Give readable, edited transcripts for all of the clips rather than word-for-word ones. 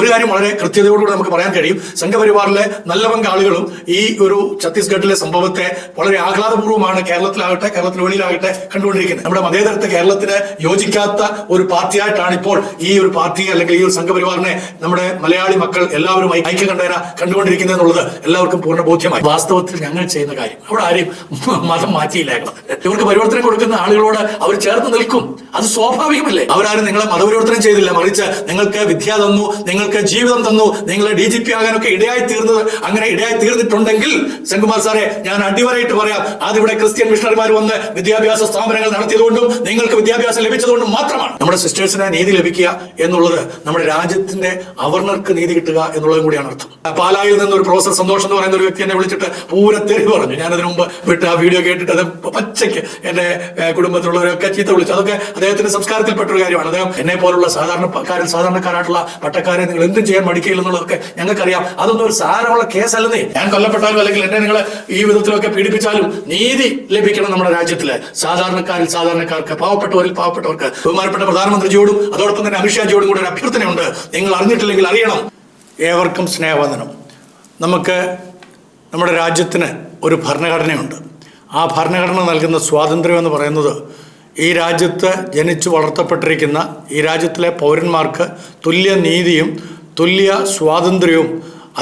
ഒരു കാര്യം വളരെ കൃത്യതയോടുകൂടി നമുക്ക് പറയാൻ കഴിയും. സംഘപരിവാറിലെ നല്ല പങ്ക് ആളുകളും ഈ ഒരു ഛത്തീസ്ഗഡിലെ സംഭവത്തെ വളരെ ആഹ്ലാദപൂർവ്വമാണ് കേരളത്തിലാകട്ടെ കേരളത്തിന് വെളിയിലാകട്ടെ കണ്ടുകൊണ്ടിരിക്കുന്നത്. നമ്മുടെ മതേതരത്വ കേരളത്തിന് യോജിക്കാത്ത ഒരു പാർട്ടിയായിട്ടാണ് ഇപ്പോൾ ഈ ഒരു പാർട്ടി അല്ലെങ്കിൽ ഈ ഒരു സംഘപരിവാറിനെ നമ്മുടെ മലയാളി മക്കൾ എല്ലാവരും ഐക്യകണ്ഠേന കണ്ടുകൊണ്ടിരിക്കുന്നത് എന്നുള്ളത് എല്ലാവർക്കും പൂർണ്ണ ബോധ്യമായി. വാസ്തവത്തിൽ ഞങ്ങൾ ചെയ്യുന്ന കാര്യം അവിടെ ആരെയും മതം മാറ്റിയില്ല. ഇവർക്ക് പരിവർത്തനം കൊടുക്കുന്ന ആളുകളോട് അവർ ചേർന്ന് നിൽക്കും. അത് സ്വാഭാവികമല്ലേ? അവരാരും നിങ്ങളെ മതപരിവർത്തനം ചെയ്തില്ല, മറിച്ച് നിങ്ങൾക്ക് വിദ്യ തന്നു, നിങ്ങൾക്ക് ജീവിതം തന്നു, നിങ്ങളെ DGP ആകാനൊക്കെ ഇടയായി തീർന്നത്. അങ്ങനെ ഇടയായി തീർന്നിട്ടുണ്ടെങ്കിൽ സെൻകുമാർ സാറെ, ഞാൻ അടിവരായിട്ട് പറയാം, അതിവിടെ ക്രിസ്ത്യൻ മിഷണറിമാർ വന്ന് വിദ്യാഭ്യാസ സ്ഥാപനങ്ങൾ നടത്തിയതുകൊണ്ടും നിങ്ങൾക്ക് വിദ്യാഭ്യാസം ലഭിച്ചതുകൊണ്ടും മാത്രമാണ്. നമ്മുടെ സിസ്റ്റേഴ്സിനെ നീതി ലഭിക്കുക എന്നുള്ളത് നമ്മുടെ രാജ്യത്തിന്റെ അവർണർക്ക് നീതി കിട്ടുക എന്നുള്ളതും കൂടിയാണ് അർത്ഥം. പാലായിൽ നിന്ന് ഒരു പ്രൊഫസർ സന്തോഷം എന്ന് പറയുന്ന ഒരു വ്യക്തി എന്നെ വിളിച്ചിട്ട് പൂരത്തേറി പറഞ്ഞു. ഞാനതിനു മുമ്പ് വിട്ട് ആ വീഡിയോ കേട്ടിട്ട് അത് പച്ചയ്ക്ക് എന്റെ കുടുംബത്തിലുള്ളവരൊക്കെ ചീത്ത വിളിച്ചു. അതൊക്കെ അദ്ദേഹത്തിന്റെ സംസ്കാരത്തിൽപ്പെട്ടൊരു കാര്യമാണ്. അദ്ദേഹം എന്നെ പോലുള്ള സാധാരണക്കാരായിട്ടുള്ള പട്ടക്കാരെ നിങ്ങൾ എന്തും ചെയ്യാൻ മടിക്കില്ലെന്നുള്ളതൊക്കെ ഞങ്ങൾക്കറിയാം. അതൊന്നും ഒരു സാരമുള്ള കേസല്ലെന്നേ. ഞാൻ കൊല്ലപ്പെട്ടാലും അല്ലെങ്കിൽ എന്നെ നിങ്ങൾ ഈ വിധത്തിലൊക്കെ പീഡിപ്പിച്ചാലും നീതി ലഭിക്കണം നമ്മുടെ രാജ്യത്തില്. സാധാരണക്കാർക്ക്, പാവപ്പെട്ടവർക്ക് ബഹുമാനപ്പെട്ട പ്രധാനമന്ത്രിജിയോടും അതോടൊപ്പം തന്നെ അമിത്ഷാജിയോടും കൂടെ ഒരു അഭ്യർത്ഥനയുണ്ട്. നിങ്ങൾ അറിഞ്ഞിട്ടില്ലെങ്കിൽ അറിയണം. ഏവർക്കും സ്നേഹവന്ദനം. നമുക്ക് നമ്മുടെ രാജ്യത്തിന് ഒരു ഭരണഘടനയുണ്ട്. ആ ഭരണഘടന നൽകുന്ന സ്വാതന്ത്ര്യം എന്ന് പറയുന്നത് ഈ രാജ്യത്ത് ജനിച്ചു വളർത്തപ്പെട്ടിരിക്കുന്ന ഈ രാജ്യത്തിലെ പൗരന്മാർക്ക് തുല്യ നീതിയും തുല്യ സ്വാതന്ത്ര്യവും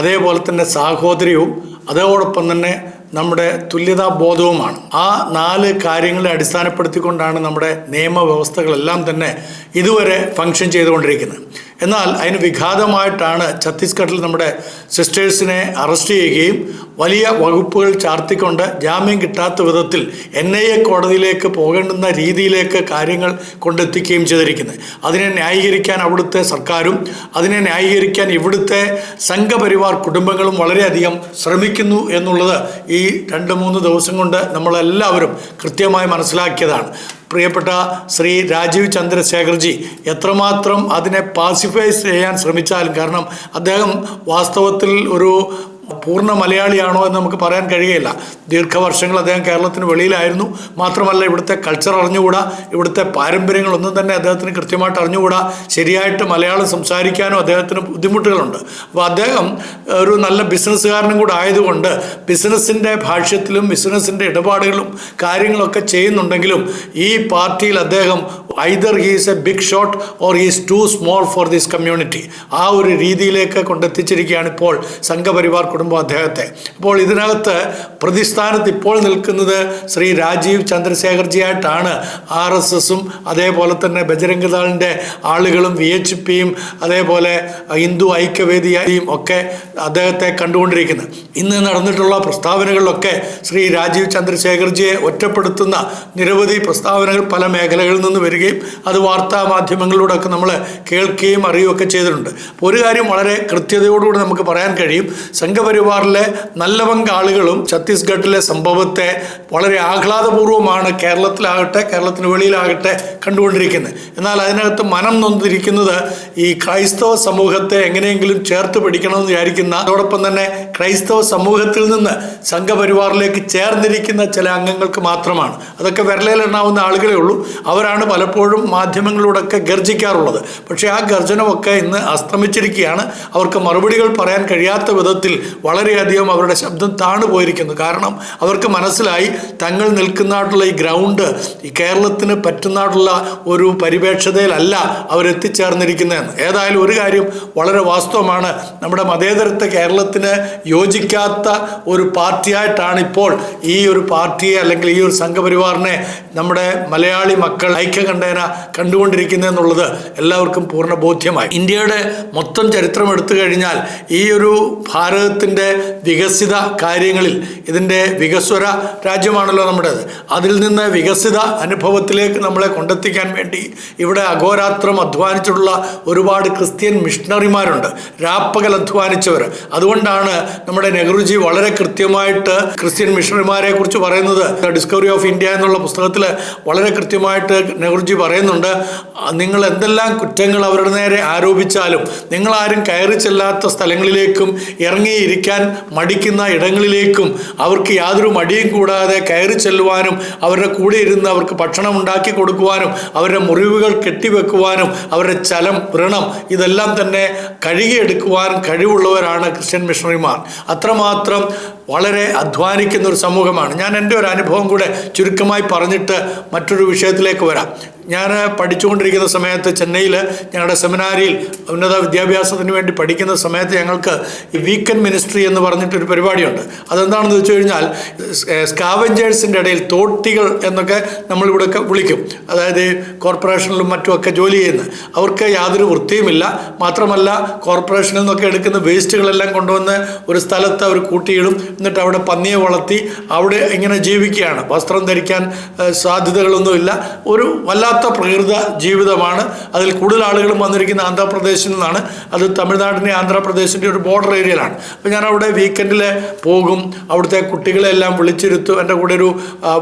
അതേപോലെ തന്നെ സാഹോദര്യവും അതോടൊപ്പം തന്നെ നമ്മുടെ തുല്യതാബോധവുമാണ്. ആ 4 കാര്യങ്ങളെ അടിസ്ഥാനപ്പെടുത്തിക്കൊണ്ടാണ് നമ്മുടെ നിയമവ്യവസ്ഥകളെല്ലാം തന്നെ ഇതുവരെ ഫങ്ഷൻ ചെയ്തുകൊണ്ടിരിക്കുന്നത്. എന്നാൽ അതിന് വിഘാതമായിട്ടാണ് ഛത്തീസ്ഗഡിൽ നമ്മുടെ സിസ്റ്റേഴ്സിനെ അറസ്റ്റ് ചെയ്യുകയും വലിയ വകുപ്പുകൾ ചാർത്തിക്കൊണ്ട് ജാമ്യം കിട്ടാത്ത വിധത്തിൽ NIA കോടതിയിലേക്ക് പോകേണ്ടുന്ന രീതിയിലേക്ക് കാര്യങ്ങൾ കൊണ്ടെത്തിക്കുകയും ചെയ്തിരിക്കുന്നത്. അതിനെ ന്യായീകരിക്കാൻ അവിടുത്തെ സർക്കാരും അതിനെ ന്യായീകരിക്കാൻ ഇവിടുത്തെ സംഘപരിവാർ കുടുംബങ്ങളും വളരെയധികം ശ്രമിക്കുന്നു എന്നുള്ളത് ഈ 2-3 ദിവസം കൊണ്ട് നമ്മളെല്ലാവരും കൃത്യമായി മനസ്സിലാക്കിയതാണ്. പ്രിയപ്പെട്ട ശ്രീ രാജീവ് ചന്ദ്രശേഖർജി എത്രമാത്രം അതിനെ പാസിഫൈസ് ചെയ്യാൻ ശ്രമിച്ചാലും, കാരണം അദ്ദേഹം വാസ്തവത്തിൽ ഒരു പൂർണ്ണ മലയാളിയാണോ എന്ന് നമുക്ക് പറയാൻ കഴിയുകയില്ല. ദീർഘവർഷങ്ങൾ അദ്ദേഹം കേരളത്തിന് വെളിയിലായിരുന്നു. മാത്രമല്ല ഇവിടുത്തെ കൾച്ചർ അറിഞ്ഞുകൂടാ, ഇവിടുത്തെ പാരമ്പര്യങ്ങളൊന്നും തന്നെ അദ്ദേഹത്തിന് കൃത്യമായിട്ട് അറിഞ്ഞുകൂടാ. ശരിയായിട്ട് മലയാളം സംസാരിക്കാനും അദ്ദേഹത്തിന് ബുദ്ധിമുട്ടുകളുണ്ട്. അപ്പോൾ അദ്ദേഹം ഒരു നല്ല ബിസിനസ്സുകാരനും കൂടെ ആയതുകൊണ്ട് ബിസിനസ്സിൻ്റെ ഭാഷ്യത്തിലും ബിസിനസ്സിൻ്റെ ഇടപാടുകളും കാര്യങ്ങളൊക്കെ ചെയ്യുന്നുണ്ടെങ്കിലും ഈ പാർട്ടിയിൽ അദ്ദേഹം either he is a big shot or he is too small for this community. ആ ഒരു രീതിയിലേക്ക് കൊണ്ടെത്തിച്ചിരിക്കുകയാണ് ഇപ്പോൾ സംഘപരിവാർ കുടുംബം അദ്ദേഹത്തെ. അപ്പോൾ ഇതിനകത്ത് പ്രതിസ്ഥാനത്ത് ഇപ്പോൾ നിൽക്കുന്നത് ശ്രീ രാജീവ് ചന്ദ്രശേഖർജിയായിട്ടാണ്. RSSും അതേപോലെ തന്നെ ബജരംഗ് ദളിൻ്റെ ആളുകളും VHPയും അതേപോലെ ഹിന്ദു ഐക്യവേദിയും ഒക്കെ അദ്ദേഹത്തെ കണ്ടുകൊണ്ടിരിക്കുന്നത്. ഇന്ന് നടന്നിട്ടുള്ള പ്രസ്താവനകളിലൊക്കെ ശ്രീ രാജീവ് ചന്ദ്രശേഖർജിയെ ഒറ്റപ്പെടുത്തുന്ന നിരവധി പ്രസ്താവനകൾ പല മേഖലകളിൽ നിന്ന് വരികയും അത് വാർത്താ മാധ്യമങ്ങളിലൂടെ ഒക്കെ നമ്മൾ കേൾക്കുകയും അറിയുകയൊക്കെ ചെയ്തിട്ടുണ്ട്. അപ്പോൾ ഒരു കാര്യം വളരെ കൃത്യതയോടുകൂടി നമുക്ക് പറയാൻ കഴിയും. സംഘപരിവാറിലെ നല്ല പങ്ക് ആളുകളും ഛത്തീസ്ഗഡിലെ സംഭവത്തെ വളരെ ആഹ്ലാദപൂർവ്വമാണ് കേരളത്തിലാകട്ടെ കേരളത്തിന് വെളിയിലാകട്ടെ കണ്ടുകൊണ്ടിരിക്കുന്നത്. എന്നാൽ അതിനകത്ത് മനം നൊന്തിരിക്കുന്നത് ഈ ക്രൈസ്തവ സമൂഹത്തെ എങ്ങനെയെങ്കിലും ചേർത്ത് പിടിക്കണമെന്ന് വിചാരിക്കുന്ന, അതോടൊപ്പം തന്നെ ക്രൈസ്തവ സമൂഹത്തിൽ നിന്ന് സംഘപരിവാറിലേക്ക് ചേർന്നിരിക്കുന്ന ചില അംഗങ്ങൾക്ക് മാത്രമാണ്. അതൊക്കെ വിരലിലെണ്ണാവുന്ന ആളുകളേ ഉള്ളൂ. അവരാണ് പലപ്പോഴും മാധ്യമങ്ങളിലൂടെയൊക്കെ ഗർജിക്കാറുള്ളത്. പക്ഷേ ആ ഗർജനമൊക്കെ ഇന്ന് അസ്തമിച്ചിരിക്കുകയാണ്. അവർക്ക് മറുപടികൾ പറയാൻ കഴിയാത്ത വിധത്തിൽ വളരെയധികം അവരുടെ ശബ്ദം താണു പോയിരിക്കുന്നു. കാരണം അവർക്ക് മനസ്സിലായി തങ്ങൾ നിൽക്കുന്നതായിട്ടുള്ള ഈ ഗ്രൗണ്ട് ഈ കേരളത്തിന് പറ്റുന്നതായിട്ടുള്ള ഒരു പരിപേക്ഷതയിലല്ല അവരെത്തിച്ചേർന്നിരിക്കുന്നതെന്ന്. ഏതായാലും ഒരു കാര്യം വളരെ വാസ്തവമാണ്. നമ്മുടെ മതേതരത്വ കേരളത്തിന് യോജിക്കാത്ത ഒരു പാർട്ടിയായിട്ടാണ് ഇപ്പോൾ ഈ ഒരു പാർട്ടിയെ അല്ലെങ്കിൽ ഈ ഒരു സംഘപരിവാറിനെ നമ്മുടെ മലയാളി മക്കൾ ഐക്യകണ്ഠേന കണ്ടുകൊണ്ടിരിക്കുന്നതെന്നുള്ളത് എല്ലാവർക്കും പൂർണ്ണ ബോധ്യമായി. ഇന്ത്യയുടെ മൊത്തം ചരിത്രം എടുത്തു കഴിഞ്ഞാൽ ഈ ഒരു ഭാരതത്തിൻ്റെ വികസിത കാര്യങ്ങളിൽ ഇതിൻ്റെ വികസ്വര രാജ്യമാണല്ലോ നമ്മുടേത്. അതിൽ നിന്ന് വികസിത അനുഭവത്തിലേക്ക് നമ്മളെ കൊണ്ടെത്തിക്കാൻ വേണ്ടി ഇവിടെ അഘോരാത്രം അധ്വാനിച്ചിട്ടുള്ള ഒരുപാട് ക്രിസ്ത്യൻ മിഷണറിമാരുണ്ട്, രാപ്പകൽ അധ്വാനിച്ചവർ. അതുകൊണ്ടാണ് നമ്മുടെ നെഹ്റുജി വളരെ കൃത്യമായിട്ട് ക്രിസ്ത്യൻ മിഷണറിമാരെ കുറിച്ച് പറയുന്നത്. ഡിസ്കവറി ഓഫ് ഇന്ത്യ എന്നുള്ള പുസ്തകത്തിൽ വളരെ കൃത്യമായിട്ട് നെഹ്റുജി ഗുരുജി പറയുന്നുണ്ട്, നിങ്ങൾ എന്തെല്ലാം കുറ്റങ്ങൾ അവരുടെ നേരെ ആരോപിച്ചാലും നിങ്ങളാരും കയറി ചെല്ലാത്ത സ്ഥലങ്ങളിലേക്കും ഇറങ്ങിയിരിക്കാൻ മടിക്കുന്ന ഇടങ്ങളിലേക്കും അവർക്ക് യാതൊരു മടിയും കൂടാതെ കയറി ചെല്ലുവാനും അവരുടെ കൂടെ ഇരുന്ന് അവർക്ക് ഭക്ഷണം ഉണ്ടാക്കി കൊടുക്കുവാനും അവരുടെ മുറിവുകൾ കെട്ടിവെക്കുവാനും അവരുടെ ചലം വ്രണം ഇതെല്ലാം തന്നെ കഴുകിയെടുക്കുവാൻ കഴിവുള്ളവരാണ് ക്രിസ്ത്യൻ മിഷണറിമാർ. അത്രമാത്രം വളരെ അധ്വാനിക്കുന്ന ഒരു സമൂഹമാണ്. ഞാൻ എൻ്റെ ഒരു അനുഭവം കൂടെ ചുരുക്കമായി പറഞ്ഞിട്ട് മറ്റൊരു വിഷയത്തിലേക്ക് വരാം. ഞാൻ പഠിച്ചുകൊണ്ടിരിക്കുന്ന സമയത്ത് ചെന്നൈയിൽ ഞങ്ങളുടെ സെമിനാരിയിൽ ഉന്നത വിദ്യാഭ്യാസത്തിന് വേണ്ടി പഠിക്കുന്ന സമയത്ത് ഞങ്ങൾക്ക് ഈ വീക്കെൻഡ് മിനിസ്ട്രി എന്ന് പറഞ്ഞിട്ടൊരു പരിപാടിയുണ്ട്. അതെന്താണെന്ന് വെച്ച് കഴിഞ്ഞാൽ സ്കാവഞ്ചേഴ്സിൻ്റെ ഇടയിൽ തോട്ടികൾ എന്നൊക്കെ നമ്മളിവിടെയൊക്കെ വിളിക്കും. അതായത് കോർപ്പറേഷനിലും മറ്റുമൊക്കെ ജോലി ചെയ്യുന്ന അവർക്ക് യാതൊരു വൃത്തിയുമില്ല. മാത്രമല്ല കോർപ്പറേഷനിൽ നിന്നൊക്കെ എടുക്കുന്ന വേസ്റ്റുകളെല്ലാം കൊണ്ടുവന്ന് ഒരു സ്ഥലത്ത് അവർ കൂട്ടിയിടും. എന്നിട്ട് അവിടെ പന്നിയെ വളർത്തി അവിടെ ഇങ്ങനെ ജീവിക്കുകയാണ്. വസ്ത്രം ധരിക്കാൻ സാധ്യതകളൊന്നുമില്ല. ഒരു വല്ലാത്ത പ്രകൃത ജീവിതമാണ്. അതിൽ കൂടുതൽ ആളുകളും വന്നിരിക്കുന്ന ആന്ധ്രാപ്രദേശിൽ നിന്നാണ്. അത് തമിഴ്നാടിൻ്റെ ആന്ധ്രാപ്രദേശിൻ്റെ ഒരു ബോർഡർ ഏരിയയിലാണ്. അപ്പോൾ ഞാൻ അവിടെ വീക്കെൻഡിൽ പോകും. അവിടുത്തെ കുട്ടികളെല്ലാം വിളിച്ചിരുത്തും. എൻ്റെ കൂടെ ഒരു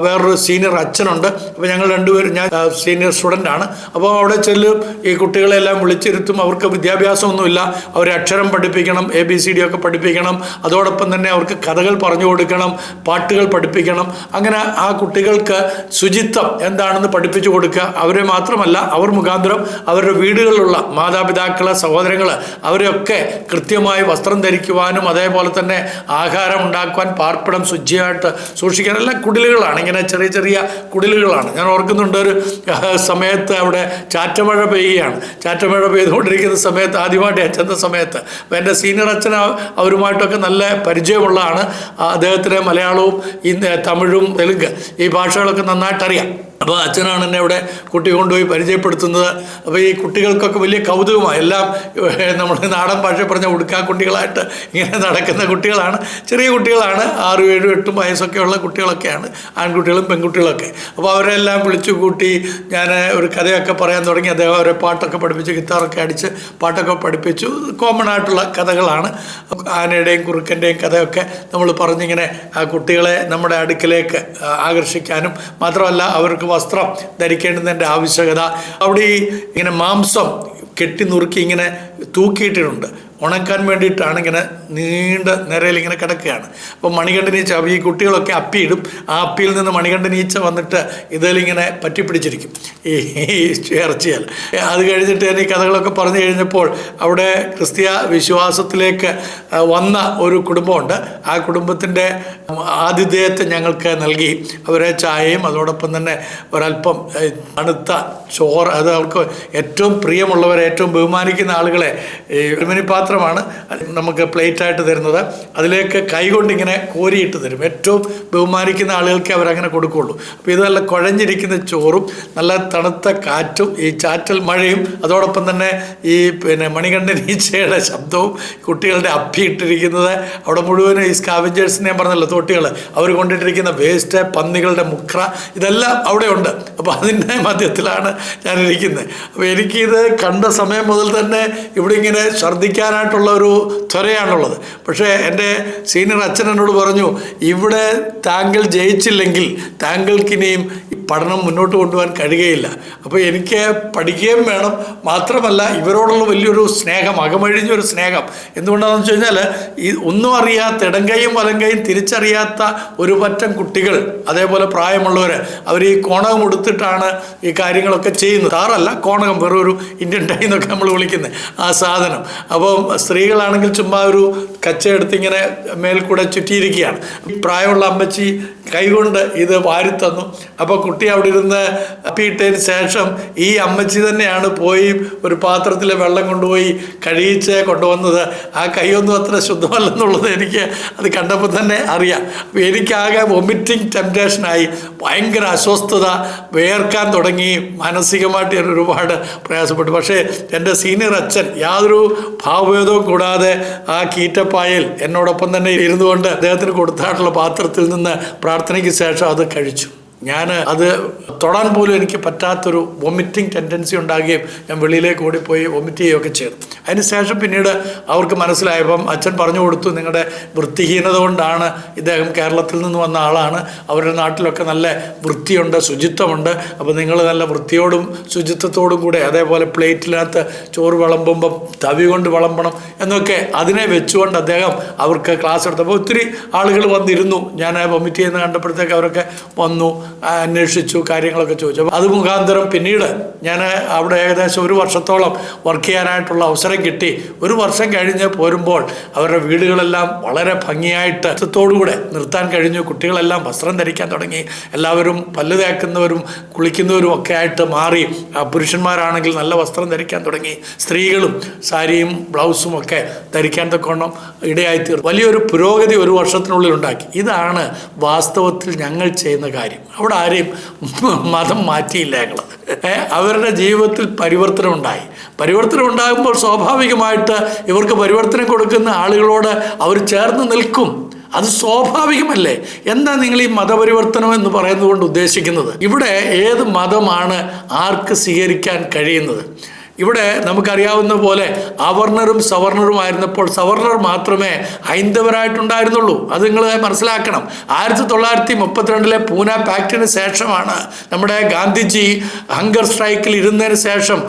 വേറൊരു സീനിയർ അച്ഛനുണ്ട്. അപ്പോൾ ഞങ്ങൾ രണ്ടുപേരും, ഞാൻ സീനിയർ സ്റ്റുഡൻ്റ് ആണ്. അപ്പോൾ അവിടെ ചെല്ലും, ഈ കുട്ടികളെല്ലാം വിളിച്ചിരുത്തും. അവർക്ക് വിദ്യാഭ്യാസമൊന്നുമില്ല. അവരെ അക്ഷരം പഠിപ്പിക്കണം, ABCD ഒക്കെ പഠിപ്പിക്കണം. അതോടൊപ്പം തന്നെ അവർക്ക് കഥകൾ പറഞ്ഞു കൊടുക്കണം, പാട്ടുകൾ പഠിപ്പിക്കണം. അങ്ങനെ ആ കുട്ടികൾക്ക് ശുചിത്വം എന്താണെന്ന് പഠിപ്പിച്ചു കൊടുക്കുക. അവരെ മാത്രമല്ല, അവർ മുഖാന്തരം അവരുടെ വീടുകളിലുള്ള മാതാപിതാക്കള്, സഹോദരങ്ങൾ അവരെയൊക്കെ കൃത്യമായി വസ്ത്രം ധരിക്കുവാനും അതേപോലെ തന്നെ ആഹാരം ഉണ്ടാക്കുവാൻ, പാർപ്പിടം ശുചിയായിട്ട് സൂക്ഷിക്കാൻ എല്ലാം കുടിലുകളാണ്. ഇങ്ങനെ ചെറിയ ചെറിയ കുടിലുകളാണ്. ഞാൻ ഓർക്കുന്നുണ്ട്, ഒരു സമയത്ത് അവിടെ ചാറ്റമഴ പെയ്യുകയാണ്. ചാറ്റമഴ പെയ്തുകൊണ്ടിരിക്കുന്ന സമയത്ത്, ആദ്യമായിട്ട് ഞാൻ ചെന്ന സമയത്ത്, അപ്പോൾ എൻ്റെ സീനിയർ അച്ഛൻ അവരുമായിട്ടൊക്കെ നല്ല പരിചയമുള്ളതാണ്. അദ്ദേഹത്തിന് മലയാളവും തമിഴും തെലുങ്ക് ഈ ഭാഷകളൊക്കെ നന്നായിട്ടറിയാം. അപ്പോൾ അച്ഛനാണ് എന്നെ അവിടെ കുട്ടി കൊണ്ടുപോയി പരിചയപ്പെടുത്തുന്നത്. അപ്പോൾ ഈ കുട്ടികൾക്കൊക്കെ വലിയ കൗതുകമായി. എല്ലാം നമ്മൾ നാടൻ ഭാഷ പറഞ്ഞ ഉടുക്കാക്കുട്ടികളായിട്ട് ഇങ്ങനെ നടക്കുന്ന കുട്ടികളാണ്. ചെറിയ കുട്ടികളാണ്, 6, 7, 8 വയസ്സൊക്കെയുള്ള കുട്ടികളൊക്കെയാണ്, ആൺകുട്ടികളും പെൺകുട്ടികളൊക്കെ. അപ്പോൾ അവരെല്ലാം വിളിച്ചു കൂട്ടി ഞാൻ ഒരു കഥയൊക്കെ പറയാൻ തുടങ്ങി. അദ്ദേഹം അവരെ പാട്ടൊക്കെ പഠിപ്പിച്ച്, ഗിത്താറൊക്കെ അടിച്ച് പാട്ടൊക്കെ പഠിപ്പിച്ചു. കോമൺ ആയിട്ടുള്ള കഥകളാണ്. ആനയുടെയും കുറുക്കൻ്റെയും കഥയൊക്കെ നമ്മൾ പറഞ്ഞിങ്ങനെ ആ കുട്ടികളെ നമ്മുടെ അടുക്കലേക്ക് ആകർഷിക്കാനും, മാത്രമല്ല അവർക്ക് വസ്ത്രം ധരിക്കേണ്ടതിൻ്റെ ആവശ്യകത. അവിടെ ഇങ്ങനെ മാംസം കെട്ടി നുറുക്കി ഇങ്ങനെ തൂക്കിയിട്ടിട്ടുണ്ട്. ഉണക്കാൻ വേണ്ടിയിട്ടാണ്. ഇങ്ങനെ നീണ്ട നിരയിൽ ഇങ്ങനെ കിടക്കുകയാണ്. അപ്പോൾ മണികണ്ഠനീച്ച, ഈ കുട്ടികളൊക്കെ അപ്പിയിടും. ആ അപ്പിയിൽ നിന്ന് മണികണ്ഠനീച്ച വന്നിട്ട് ഇതിലിങ്ങനെ പറ്റിപ്പിടിച്ചിരിക്കും ഈ ഇറച്ചിയാൽ. അത് കഴിഞ്ഞിട്ട് ഞാൻ ഈ കഥകളൊക്കെ പറഞ്ഞു കഴിഞ്ഞപ്പോൾ അവിടെ ക്രിസ്തീയ വിശ്വാസത്തിലേക്ക് വന്ന ഒരു കുടുംബമുണ്ട്. ആ കുടുംബത്തിൻ്റെ ആതിഥേയത്തെ ഞങ്ങൾക്ക് നൽകി. അവരെ ചായയും അതോടൊപ്പം തന്നെ ഒരല്പം തണുത്ത ചോറ്, അത് അവർക്ക് ഏറ്റവും പ്രിയമുള്ളവരെ, ഏറ്റവും ബഹുമാനിക്കുന്ന ആളുകളെ ഈ പാത്രമാണ് നമുക്ക് പ്ലേറ്റായിട്ട് തരുന്നത്. അതിലേക്ക് കൈകൊണ്ട് ഇങ്ങനെ കോരിയിട്ട് തരും. ഏറ്റവും ബഹുമാനിക്കുന്ന ആളുകൾക്ക് അവരങ്ങനെ കൊടുക്കുകയുള്ളൂ. അപ്പോൾ ഇത് നല്ല കുഴഞ്ഞിരിക്കുന്ന ചോറും നല്ല തണുത്ത കാറ്റും ഈ ചാറ്റൽ മഴയും അതോടൊപ്പം തന്നെ ഈ മണികണ്ഠനീച്ചയുടെ ശബ്ദവും, കുട്ടികളുടെ അപ്പിയിട്ടിരിക്കുന്നത്, അവിടെ മുഴുവനും ഈ സ്കാവഞ്ചേഴ്സിനെ ഞാൻ പറഞ്ഞല്ലോ, തോട്ടികൾ, അവർ കൊണ്ടിട്ടിരിക്കുന്ന വേസ്റ്റ്, പന്നികളുടെ മുക്ര, ഇതെല്ലാം അവിടെ ഉണ്ട്. അപ്പോൾ അതിൻ്റെ മധ്യത്തിലാണ് ഞാനിരിക്കുന്നത്. അപ്പോൾ എനിക്കിത് കണ്ട സമയം മുതൽ തന്നെ ഇവിടെ ഇങ്ങനെ ഛർദ്ദിക്കാനായിട്ടുള്ള ഒരു ത്വരയാണുള്ളത്. പക്ഷേ എൻ്റെ സീനിയർ അച്ഛൻ എന്നോട് പറഞ്ഞു, ഇവിടെ താങ്കൾ ജയിച്ചില്ലെങ്കിൽ താങ്കൾക്കിനിയും പഠനം മുന്നോട്ട് കൊണ്ടുപോകാൻ കഴിയുകയില്ല. അപ്പോൾ എനിക്ക് പഠിക്കുകയും വേണം, മാത്രമല്ല ഇവരോടുള്ള വലിയൊരു സ്നേഹം, അകമഴിഞ്ഞൊരു സ്നേഹം. എന്തുകൊണ്ടാണെന്ന് വെച്ച് കഴിഞ്ഞാൽ ഈ ഒന്നും അറിയാത്ത, ഇടങ്കയും വലങ്കയും തിരിച്ചറിയാത്ത ഒരു പറ്റം കുട്ടികൾ, അതേപോലെ പ്രായമുള്ളവർ, അവർ ഈ കോണകം ഉടുത്തിട്ടാണ് ഈ കാര്യങ്ങളൊക്കെ ചെയ്യുന്നത്. താറല്ല, കോണകം, വെറും ഒരു ഇന്ത്യൻ ടൈ എന്നൊക്കെ നമ്മൾ വിളിക്കുന്നത് ആ സാധനം. അപ്പോൾ സ്ത്രീകളാണെങ്കിൽ ചുമ്മാ ഒരു കച്ചയെടുത്ത് ഇങ്ങനെ മേൽക്കൂടെ ചുറ്റിയിരിക്കുകയാണ്. പ്രായമുള്ള അമ്മച്ചി കൈകൊണ്ട് ഇത് വാരിത്തന്നു. അപ്പോൾ കുട്ടി അവിടെ ഇരുന്ന് അപ്പിയിട്ടതിന് ശേഷം ഈ അമ്മച്ചി തന്നെയാണ് പോയി ഒരു പാത്രത്തിലെ വെള്ളം കൊണ്ടുപോയി കഴിയിച്ച് കൊണ്ടുവന്നത്. ആ കൈയൊന്നും അത്ര ശുദ്ധമല്ലെന്നുള്ളത് എനിക്ക് അത് കണ്ടപ്പോൾ തന്നെ അറിയാം. അപ്പോൾ എനിക്കാകെ വൊമിറ്റിംഗ് ടെംപ്റ്റേഷനായി, ഭയങ്കര അസ്വസ്ഥത, വേർക്കാൻ തുടങ്ങി, മാനസികമായിട്ട് ഞാൻ ഒരുപാട് പ്രയാസപ്പെട്ടു. പക്ഷേ എൻ്റെ സീനിയർ അച്ഛൻ യാതൊരു ഭാവഭേദവും കൂടാതെ ആ കീറ്റപ്പായൽ എന്നോടൊപ്പം തന്നെ ഇരുന്നുകൊണ്ട് അദ്ദേഹത്തിന് കൊടുത്തായിട്ടുള്ള പാത്രത്തിൽ നിന്ന് പ്രാർത്ഥനയ്ക്ക് ശേഷം അത് കഴിച്ചു. ഞാൻ അത് തൊടാൻ പോലും എനിക്ക് പറ്റാത്തൊരു വൊമിറ്റിംഗ് ടെൻഡൻസി ഉണ്ടാകുകയും ഞാൻ വെളിയിലേക്ക് ഓടിപ്പോയി വൊമിറ്റ് ചെയ്യുകയൊക്കെ ചെയ്തു. അതിനുശേഷം പിന്നീട് അവർക്ക് മനസ്സിലായപ്പം അച്ഛൻ പറഞ്ഞു കൊടുത്തു, നിങ്ങളുടെ വൃത്തിഹീനത കൊണ്ടാണ് ഇദ്ദേഹം കേരളത്തിൽ നിന്ന് വന്ന ആളാണ്, അവരുടെ നാട്ടിലൊക്കെ നല്ല വൃത്തിയുണ്ട്, ശുചിത്വമുണ്ട്, അപ്പോൾ നിങ്ങൾ നല്ല വൃത്തിയോടും ശുചിത്വത്തോടും കൂടെ അതേപോലെ പ്ലേറ്റിനകത്ത് ചോറ് വിളമ്പുമ്പം തവി കൊണ്ട് വിളമ്പണം എന്നൊക്കെ അതിനെ വെച്ചുകൊണ്ട് അദ്ദേഹം അവർക്ക് ക്ലാസ് എടുത്തപ്പോൾ ഒത്തിരി ആളുകൾ വന്നിരുന്നു. ഞാൻ വൊമിറ്റ് ചെയ്യുന്ന കണ്ടപ്പോഴത്തേക്ക് അവരൊക്കെ വന്നു, അന്വേഷിച്ചു, കാര്യങ്ങളൊക്കെ ചോദിച്ചു. അപ്പോൾ അത് മുഖാന്തരം പിന്നീട് ഞാൻ അവിടെ ഏകദേശം 1 വർഷത്തോളം വർക്ക് ചെയ്യാനായിട്ടുള്ള അവസരം കിട്ടി. 1 വർഷം കഴിഞ്ഞ് പോരുമ്പോൾ അവരുടെ വീടുകളെല്ലാം വളരെ ഭംഗിയായിട്ട് ത്തോടുകൂടെ നിർത്താൻ കഴിഞ്ഞു. കുട്ടികളെല്ലാം വസ്ത്രം ധരിക്കാൻ തുടങ്ങി, എല്ലാവരും പല്ല് തേക്കുന്നവരും കുളിക്കുന്നവരും ഒക്കെ ആയിട്ട് മാറി. പുരുഷന്മാരാണെങ്കിൽ നല്ല വസ്ത്രം ധരിക്കാൻ തുടങ്ങി, സ്ത്രീകളും സാരിയും ബ്ലൗസും ഒക്കെ ധരിക്കാൻ തക്കോണം ഇടയായിത്തീർന്നു. വലിയൊരു പുരോഗതി 1 വർഷത്തിനുള്ളിൽ ഉണ്ടാക്കി. ഇതാണ് വാസ്തവത്തിൽ ഞങ്ങൾ ചെയ്യുന്ന കാര്യം. അവിടെ ആരെയും മതം മാറ്റിയില്ല ഞങ്ങൾ. അവരുടെ ജീവിതത്തിൽ പരിവർത്തനം ഉണ്ടായി. പരിവർത്തനം ഉണ്ടാകുമ്പോൾ സ്വാഭാവികമായിട്ട് ഇവർക്ക് പരിവർത്തനം കൊടുക്കുന്ന ആളുകളോട് അവർ ചേർന്ന് നിൽക്കും. അത് സ്വാഭാവികമല്ലേ? എന്താ നിങ്ങൾ ഈ മതപരിവർത്തനം എന്ന് പറയുന്നത് കൊണ്ട് ഉദ്ദേശിക്കുന്നത്? ഇവിടെ ഏത് മതമാണ് ആർക്ക് സ്വീകരിക്കാൻ കഴിയുന്നത്? ഇവിടെ നമുക്കറിയാവുന്ന പോലെ അവർണരും സവർണറുമായിരുന്നപ്പോൾ സവർണർ മാത്രമേ ഹൈന്ദവരായിട്ടുണ്ടായിരുന്നുള്ളൂ. അത് നിങ്ങൾ മനസ്സിലാക്കണം. 1932 പൂന പാക്റ്റിന് ശേഷമാണ് നമ്മുടെ ഗാന്ധിജി ഹങ്കർ സ്ട്രൈക്കിൽ ഇരുന്നതിന് ശേഷം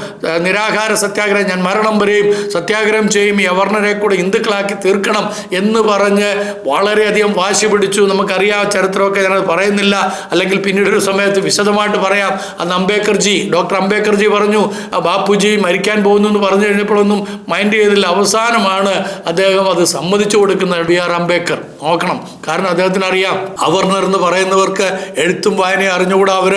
നിരാഹാര സത്യാഗ്രഹം, ഞാൻ മരണം വരെയും സത്യാഗ്രഹം ചെയ്യും, ഈ അവർണരെ കൂടെ ഹിന്ദുക്കളാക്കി തീർക്കണം എന്ന് പറഞ്ഞ് വളരെയധികം വാശി പിടിച്ചു. നമുക്കറിയാം ചരിത്രമൊക്കെ, ഞാനത് പറയുന്നില്ല, അല്ലെങ്കിൽ പിന്നീടൊരു സമയത്ത് വിശദമായിട്ട് പറയാം. അന്ന് ഡോക്ടർ അംബേദ്കർജി പറഞ്ഞു, ബാപ്പുജി മരിക്കാൻ പോകുന്നു എന്ന് പറഞ്ഞു കഴിഞ്ഞപ്പോഴൊന്നും മൈൻഡ് ചെയ്തില്ല. അവസാനമാണ് അദ്ദേഹം അത് സമ്മതിച്ചു കൊടുക്കുന്നത്. BR അംബേദ്കർ നോക്കണം. കാരണം അദ്ദേഹത്തിന് അറിയാം, അവർണർ എന്ന് പറയുന്നവർക്ക് എഴുത്തും വായനയും അറിഞ്ഞുകൂടാ. അവർ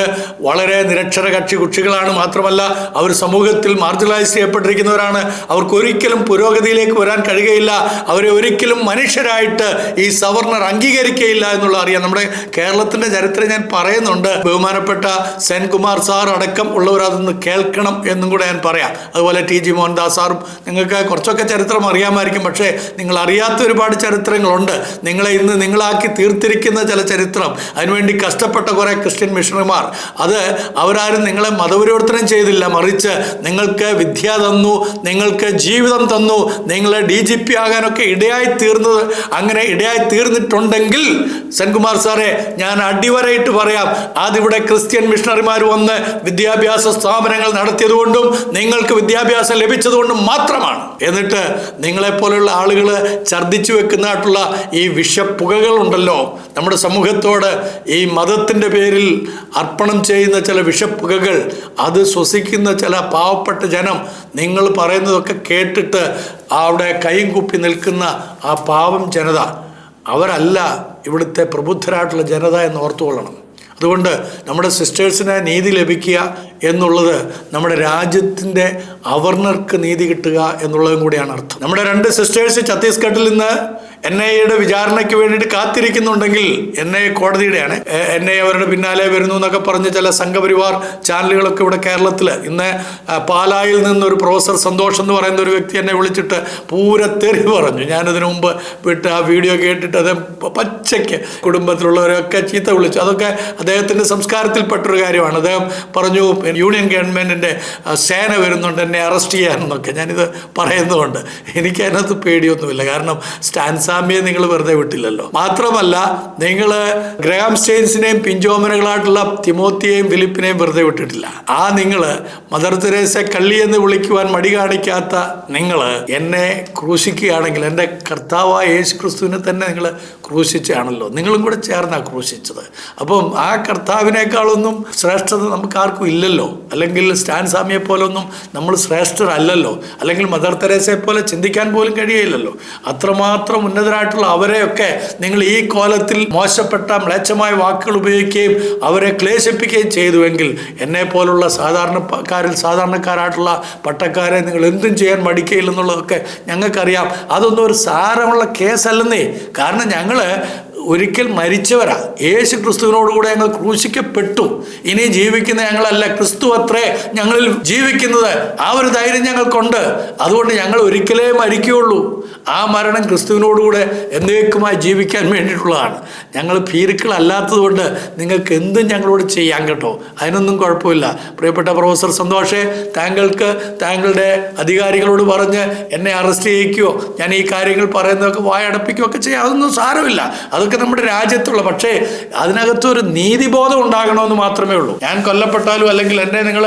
വളരെ നിരക്ഷര കുട്ടികളാണ്. മാത്രമല്ല അവർ സമൂഹത്തിൽ മാർജിനലൈസ് ചെയ്യപ്പെട്ടിരിക്കുന്നവരാണ്. അവർക്ക് ഒരിക്കലും പുരോഗതിയിലേക്ക് വരാൻ കഴിയുകയില്ല. അവരെ ഒരിക്കലും മനുഷ്യരായിട്ട് ഈ സവർണർ അംഗീകരിക്കുകയില്ല എന്നുള്ള അറിയാം. നമ്മുടെ കേരളത്തിൻ്റെ ചരിത്രം ഞാൻ പറയുന്നുണ്ട്. ബഹുമാനപ്പെട്ട സെൻകുമാർ സാർ അടക്കം ഉള്ളവർ അതൊന്ന് കേൾക്കണം എന്നും കൂടെ ഞാൻ പറയാം. അതുപോലെ TG മോഹൻദാസ് സാറും. നിങ്ങൾക്ക് കുറച്ചൊക്കെ ചരിത്രം അറിയാമായിരിക്കും, പക്ഷേ നിങ്ങൾ അറിയാത്ത ഒരുപാട് ചരിത്രങ്ങളുണ്ട്. നിങ്ങളെ ഇന്ന് നിങ്ങളാക്കി തീർത്തിരിക്കുന്ന ചില ചരിത്രം, അതിനുവേണ്ടി കഷ്ടപ്പെട്ട കുറേ ക്രിസ്ത്യൻ മിഷണറിമാർ, അത് അവരാരും നിങ്ങളെ മതപരിവർത്തനം ചെയ്തില്ല, മറിച്ച് നിങ്ങൾക്ക് വിദ്യ തന്നു, നിങ്ങൾക്ക് ജീവിതം തന്നു, നിങ്ങളെ DGP ആകാനൊക്കെ ഇടയായി തീർന്നത്. അങ്ങനെ ഇടയായി തീർന്നിട്ടുണ്ടെങ്കിൽ സെൻകുമാർ സാറെ ഞാൻ അടിവരയിട്ട് പറയാം, അതിവിടെ ക്രിസ്ത്യൻ മിഷണറിമാർ വന്ന് വിദ്യാഭ്യാസ സ്ഥാപനങ്ങൾ നടത്തിയതുകൊണ്ടും നിങ്ങൾക്ക് വിദ്യാഭ്യാസം ലഭിച്ചതുകൊണ്ടും മാത്രമാണ്. എന്നിട്ട് നിങ്ങളെപ്പോലുള്ള ആളുകൾ ഛർദ്ദിച്ചു വെക്കുന്നതായിട്ടുള്ള ഈ വിഷപ്പുകകൾ ഉണ്ടല്ലോ നമ്മുടെ സമൂഹത്തോട്, ഈ മതത്തിൻ്റെ പേരിൽ അർപ്പണം ചെയ്യുന്ന ചില വിഷപ്പുകകൾ, അത് ശ്വസിക്കുന്ന ചില പാവപ്പെട്ട ജനം, നിങ്ങൾ പറയുന്നതൊക്കെ കേട്ടിട്ട് അവിടെ കൈയും കുപ്പി നിൽക്കുന്ന ആ പാവം ജനത, അവരല്ല ഇവിടുത്തെ പ്രബുദ്ധരായിട്ടുള്ള ജനത എന്ന് ഓർത്തുകൊള്ളണം. അതുകൊണ്ട് നമ്മുടെ സിസ്റ്റേഴ്സിന് നീതി ലഭിക്കുക എന്നുള്ളത് നമ്മുടെ രാജ്യത്തിൻ്റെ അവർണർക്ക് നീതി കിട്ടുക എന്നുള്ളതും കൂടിയാണ് അർത്ഥം. നമ്മുടെ 2 സിസ്റ്റേഴ്സ് ഛത്തീസ്ഗഡിൽ നിന്ന് NIAയുടെ വിചാരണയ്ക്ക് വേണ്ടിയിട്ട് കാത്തിരിക്കുന്നുണ്ടെങ്കിൽ, NIA കോടതിയുടെയാണ്, NIA അവരുടെ പിന്നാലെ വരുന്നു എന്നൊക്കെ പറഞ്ഞ് ചില സംഘപരിവാർ ചാനലുകളൊക്കെ ഇവിടെ കേരളത്തിൽ. ഇന്ന് പാലായിൽ നിന്നൊരു പ്രൊഫസർ സന്തോഷ് എന്ന് പറയുന്ന ഒരു വ്യക്തി എന്നെ വിളിച്ചിട്ട് പൂരത്തെറി പറഞ്ഞു. ഞാനതിനു മുമ്പ് വിട്ട് ആ വീഡിയോ കേട്ടിട്ട് അത് പച്ചയ്ക്ക് കുടുംബത്തിലുള്ളവരൊക്കെ ചീത്ത വിളിച്ചു. അതൊക്കെ അദ്ദേഹത്തിൻ്റെ സംസ്കാരത്തിൽപ്പെട്ടൊരു കാര്യമാണ്. അദ്ദേഹം പറഞ്ഞു, യൂണിയൻ ഗവൺമെൻറ്റിൻ്റെ സേന വരുന്നുണ്ട് എന്നെ അറസ്റ്റ് ചെയ്യാനെന്നൊക്കെ. ഞാനിത് പറയുന്നതുകൊണ്ട് എനിക്ക് അതിനകത്ത് പേടിയൊന്നുമില്ല. കാരണം സ്റ്റാൻസാമിയെ നിങ്ങൾ വെറുതെ വിട്ടില്ലല്ലോ. മാത്രമല്ല, നിങ്ങൾ ഗ്രഹാം സ്റ്റെയിൻസിനെയും പിഞ്ചോമനകളായിട്ടുള്ള തിമോത്തിയെയും ഫിലിപ്പിനെയും വെറുതെ വിട്ടിട്ടില്ല. നിങ്ങൾ മദർ തെരേസയെ കള്ളി എന്ന് വിളിക്കുവാൻ മടി കാണിക്കാത്ത നിങ്ങൾ എന്നെ ക്രൂശിക്കുകയാണെങ്കിൽ, എൻ്റെ കർത്താവായ യേശു ക്രിസ്തുവിനെ തന്നെ നിങ്ങൾ ക്രൂശിച്ചാണല്ലോ, നിങ്ങളും കൂടെ ചേർന്നാണ് ക്രൂശിച്ചത്. അപ്പം ആ കർത്താവിനേക്കാളൊന്നും ശ്രേഷ്ഠത നമുക്ക് ആർക്കും ഇല്ലല്ലോ. അല്ലെങ്കിൽ സ്റ്റാൻസാമിയെ പോലൊന്നും നമ്മൾ ശ്രേഷ്ഠരല്ലല്ലോ. അല്ലെങ്കിൽ മദർ തെരേസയെ പോലെ ചിന്തിക്കാൻ പോലും കഴിയില്ലല്ലോ. അത്രമാത്രം ഉന്നതരായിട്ടുള്ള അവരെയൊക്കെ നിങ്ങൾ ഈ കോലത്തിൽ മോശപ്പെട്ട മ്ലേച്ഛമായ വാക്കുകൾ ഉപയോഗിക്കുകയും അവരെ ക്ലേശിപ്പിക്കുകയും ചെയ്തുവെങ്കിൽ, എന്നെ പോലുള്ള സാധാരണക്കാരായിട്ടുള്ള പട്ടക്കാരെ നിങ്ങൾ എന്തും ചെയ്യാൻ മടിക്കയില്ലെന്നുള്ളതൊക്കെ ഞങ്ങൾക്കറിയാം. അതൊന്നും ഒരു സാരമുള്ള കേസല്ലെന്നേ. കാരണം ഞങ്ങൾ ഒരിക്കൽ മരിച്ചവരാ. യേശു ക്രിസ്തുവിനോടുകൂടെ ഞങ്ങൾ ക്രൂശിക്കപ്പെട്ടു. ഇനി ജീവിക്കുന്ന ഞങ്ങളല്ല, ക്രിസ്തു അത്രേ ഞങ്ങളിൽ ജീവിക്കുന്നത്. ആ ഒരു ധൈര്യം ഞങ്ങൾക്കുണ്ട്. അതുകൊണ്ട് ഞങ്ങൾ ഒരിക്കലേ മരിക്കുകയുള്ളൂ. ആ മരണം ക്രിസ്തുവിനോടുകൂടെ എന്നേക്കുമായി ജീവിക്കാൻ വേണ്ടിയിട്ടുള്ളതാണ്. ഞങ്ങൾ ഭീരുക്കളല്ലാത്തത് കൊണ്ട് നിങ്ങൾക്ക് എന്തും ഞങ്ങളോട് ചെയ്യാം കേട്ടോ, അതിനൊന്നും കുഴപ്പമില്ല. പ്രിയപ്പെട്ട പ്രൊഫസർ സന്തോഷേ, താങ്കൾക്ക് താങ്കളുടെ അധികാരികളോട് പറഞ്ഞ് എന്നെ അറസ്റ്റ് ചെയ്യിക്കുകയോ ഞാൻ ഈ കാര്യങ്ങൾ പറയുന്നതൊക്കെ വായടപ്പിക്കുകയോ ഒക്കെ ചെയ്യാം, അതൊന്നും സാരമില്ല. അതൊക്കെ നമ്മുടെ രാജ്യത്തുള്ള, പക്ഷേ അതിനകത്തൊരു നീതിബോധം ഉണ്ടാകണമെന്ന് മാത്രമേ ഉള്ളൂ. ഞാൻ കൊല്ലപ്പെട്ടാലും അല്ലെങ്കിൽ എന്നെ നിങ്ങൾ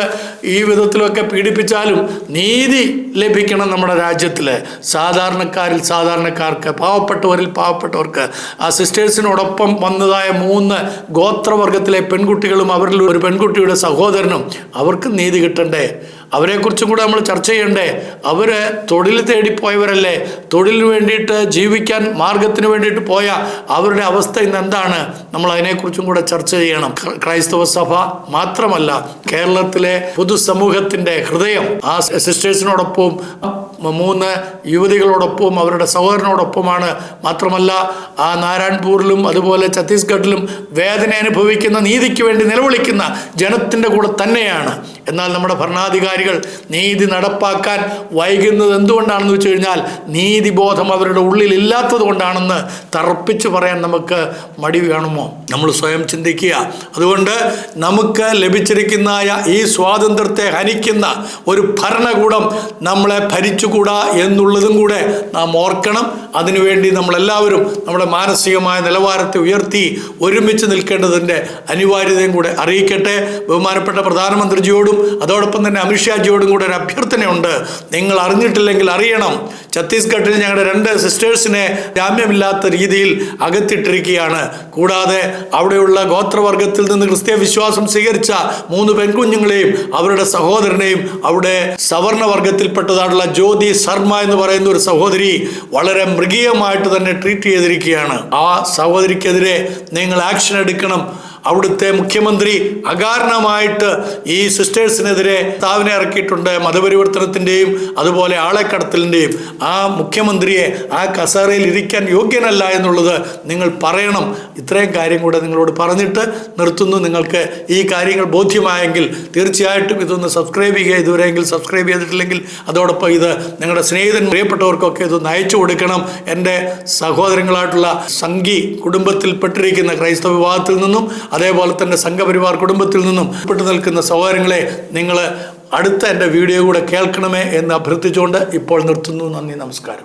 ഈ വിധത്തിലൊക്കെ പീഡിപ്പിച്ചാലും നീതി ലഭിക്കണം നമ്മുടെ രാജ്യത്തിൽ. സാധാരണക്കാർക്ക്, പാവപ്പെട്ടവരിൽ പാവപ്പെട്ടവർക്ക്. ആ സിസ്റ്റേഴ്സിനോടൊപ്പം വന്നതായ 3 ഗോത്രവർഗത്തിലെ പെൺകുട്ടികളും അവരിൽ ഒരു പെൺകുട്ടിയുടെ സഹോദരനും, അവർക്ക് നീതി കിട്ടണ്ടേ? അവരെക്കുറിച്ചും കൂടെ നമ്മൾ ചർച്ച ചെയ്യണ്ടേ? അവർ തൊഴിൽ തേടിപ്പോയവരല്ലേ? തൊഴിലിന് വേണ്ടിയിട്ട്, ജീവിക്കാൻ മാർഗത്തിന് വേണ്ടിയിട്ട് പോയ അവരുടെ അവസ്ഥ ഇന്ന് എന്താണ്? നമ്മൾ അതിനെക്കുറിച്ചും കൂടെ ചർച്ച ചെയ്യണം. ക്രൈസ്തവ സഭ മാത്രമല്ല, കേരളത്തിലെ പൊതുസമൂഹത്തിൻ്റെ ഹൃദയം ആ സിസ്റ്റേഴ്സിനോടൊപ്പം 3 യുവതികളോടൊപ്പം അവരുടെ സഹോദരനോടൊപ്പമാണ്. മാത്രമല്ല ആ നാരായൺപൂരിലും അതുപോലെ ഛത്തീസ്ഗഡിലും വേദന അനുഭവിക്കുന്ന, നീതിക്ക് വേണ്ടി നിലവിളിക്കുന്ന ജനത്തിൻ്റെ കൂടെ തന്നെയാണ്. എന്നാൽ നമ്മുടെ ഭരണാധികാരികൾ നീതി നടപ്പാക്കാൻ വൈകുന്നത് എന്തുകൊണ്ടാണെന്ന് വെച്ച് കഴിഞ്ഞാൽ നീതിബോധം അവരുടെ ഉള്ളിൽ ഇല്ലാത്തത് കൊണ്ടാണെന്ന് തറപ്പിച്ച് പറയാൻ നമുക്ക് മടി കാണുമോ? നമ്മൾ സ്വയം ചിന്തിക്കുക. അതുകൊണ്ട് നമുക്ക് ലഭിച്ചിരിക്കുന്ന ഈ സ്വാതന്ത്ര്യത്തെ ഹനിക്കുന്ന ഒരു ഭരണകൂടം നമ്മളെ ഭരിച്ചുകൂടാ എന്നുള്ളതും കൂടെ നാം ഓർക്കണം. അതിനുവേണ്ടി നമ്മളെല്ലാവരും നമ്മുടെ മാനസികമായ നിലവാരത്തെ ഉയർത്തി ഒരുമിച്ച് നിൽക്കേണ്ടതിൻ്റെ അനിവാര്യതയും കൂടെ അറിയിക്കട്ടെ. ബഹുമാനപ്പെട്ട പ്രധാനമന്ത്രിജിയോടും അതോടൊപ്പം തന്നെ അമിത്ഷാജിയോടും കൂടെ ഒരു അഭ്യർത്ഥനയുണ്ട്. നിങ്ങൾ അറിഞ്ഞിട്ടില്ലെങ്കിൽ അറിയണം. ഛത്തീസ്ഗഡിൽ ഞങ്ങളുടെ 2 സിസ്റ്റേഴ്സിനെ ജാമ്യമില്ലാത്ത രീതിയിൽ അകത്തിട്ടിരിക്കുകയാണ്. കൂടാതെ അവിടെയുള്ള ഗോത്രവർഗത്തിൽ നിന്ന് ക്രിസ്ത്യ വിശ്വാസം സ്വീകരിച്ച 3 പെൺകുഞ്ഞുങ്ങളെയും അവരുടെ സഹോദരനെയും അവിടെ സവർണവർഗത്തിൽപ്പെട്ടതായിട്ടുള്ള ജ്യോതി ശർമ്മ എന്ന് പറയുന്ന ഒരു സഹോദരി വളരെ മൃഗീയമായിട്ട് തന്നെ ട്രീറ്റ് ചെയ്തിരിക്കുകയാണ്. ആ സഹോദരിക്കെതിരെ നിങ്ങൾ ആക്ഷൻ എടുക്കണം. അവിടുത്തെ മുഖ്യമന്ത്രി അകാരണമായിട്ട് ഈ സിസ്റ്റേഴ്സിനെതിരെ താവിനെ ഇറക്കിയിട്ടുണ്ട്. മതപരിവർത്തനത്തിൻ്റെയും അതുപോലെ ആളെക്കടത്തലിൻ്റെയും. ആ മുഖ്യമന്ത്രിയെ ആ കസേരയിൽ ഇരിക്കാൻ യോഗ്യനല്ല എന്നുള്ളത് നിങ്ങൾ പറയണം. ഇത്രയും കാര്യം കൂടെ നിങ്ങളോട് പറഞ്ഞിട്ട് നിർത്തുന്നു. നിങ്ങൾക്ക് ഈ കാര്യങ്ങൾ ബോധ്യമായെങ്കിൽ തീർച്ചയായിട്ടും ഇതൊന്ന് സബ്സ്ക്രൈബ് ചെയ്യുക. ഇതുവരെയെങ്കിൽ സബ്സ്ക്രൈബ് ചെയ്തിട്ടില്ലെങ്കിൽ അതോടൊപ്പം ഇത് നിങ്ങളുടെ സ്നേഹിതൻ പ്രിയപ്പെട്ടവർക്കൊക്കെ ഇതൊന്ന് അയച്ചു കൊടുക്കണം. എൻ്റെ സഹോദരങ്ങളായിട്ടുള്ള സംഘി കുടുംബത്തിൽപ്പെട്ടിരിക്കുന്ന ക്രൈസ്തവ വിഭാഗത്തിൽ നിന്നും അതേപോലെ തന്നെ സംഘപരിവാർ കുടുംബത്തിൽ നിന്നും പെട്ടു നിൽക്കുന്ന സഹോദരങ്ങളെ, നിങ്ങൾ അടുത്ത എൻ്റെ വീഡിയോ കൂടെ കേൾക്കണമേ എന്ന് അഭ്യർത്ഥിച്ചുകൊണ്ട് ഇപ്പോൾ നിർത്തുന്നു. നന്ദി, നമസ്കാരം.